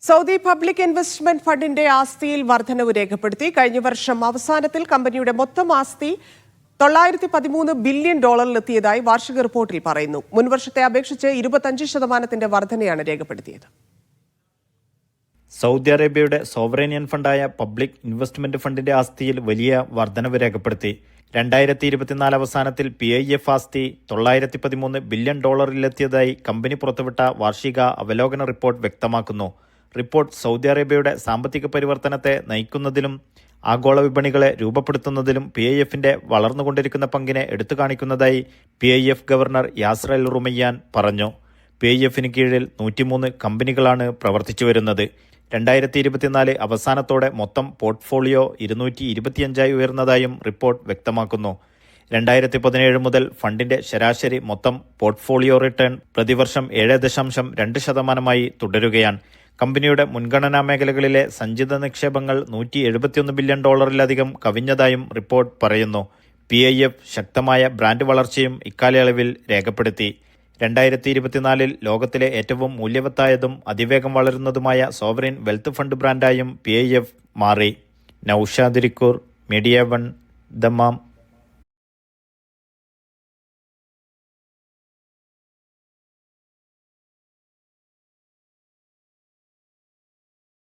Saudi public investment ഫണ്ടിന്റെ ആസ്തിയിൽ വർധനവ് രേഖപ്പെടുത്തി. കഴിഞ്ഞ വർഷം അവസാനത്തിൽ കമ്പനിയുടെ മൊത്തം ആസ്തി $913 ബില്യൺ എത്തിയതായി വാർഷിക റിപ്പോർട്ടിൽ പറയുന്നു. മുൻവർഷത്തെ അപേക്ഷിച്ച് 25% വർധനയാണ് രേഖപ്പെടുത്തിയത്. സൗദി അറേബ്യയുടെ സോവറേനിയൻ ഫണ്ടായ പബ്ലിക് ഇൻവെസ്റ്റ്മെന്റ് ഫണ്ടിന്റെ ആസ്തിയിൽ വലിയ വർധനവ് രേഖപ്പെടുത്തി. 2024 അവസാനത്തിൽ PIF ആസ്തി $913 ബില്യൺ എത്തിയതായി കമ്പനി പുറത്തുവിട്ട വാർഷിക അവലോകന റിപ്പോർട്ട് വ്യക്തമാക്കുന്നു. റിപ്പോർട്ട് സൗദി അറേബ്യയുടെ സാമ്പത്തിക പരിവർത്തനത്തെ നയിക്കുന്നതിലും ആഗോള വിപണികളെ രൂപപ്പെടുത്തുന്നതിലും PIFന്റെ വളർന്നുകൊണ്ടിരിക്കുന്ന പങ്കിനെ എടുത്തു കാണിക്കുന്നതായി PIF ഗവർണർ യാസർ അൽ റുമയ്യാൻ പറഞ്ഞു. PIFന് കീഴിൽ 103 കമ്പനികളാണ് പ്രവർത്തിച്ചു വരുന്നത്. 2024 അവസാനത്തോടെ മൊത്തം പോർട്ട്ഫോളിയോ 225 ഉയർന്നതായും റിപ്പോർട്ട് വ്യക്തമാക്കുന്നു. 2017 മുതൽ ഫണ്ടിന്റെ ശരാശരി മൊത്തം പോർട്ട്ഫോളിയോ റിട്ടേൺ പ്രതിവർഷം 7.2% തുടരുകയാണ്. കമ്പനിയുടെ മുൻഗണനാ മേഖലകളിലെ സഞ്ചിത നിക്ഷേപങ്ങൾ $171 ബില്യൺ കവിഞ്ഞതായും റിപ്പോർട്ട് പറയുന്നു. PIF ശക്തമായ ബ്രാൻഡ് വളർച്ചയും ഇക്കാലയളവിൽ രേഖപ്പെടുത്തി. 2024 ലോകത്തിലെ ഏറ്റവും മൂല്യവത്തായതും അതിവേഗം വളരുന്നതുമായ സോവറിൻ വെൽത്ത് ഫണ്ട് ബ്രാൻഡായും PIF മാറി. Naushad Irikkur, media 1, Dammam.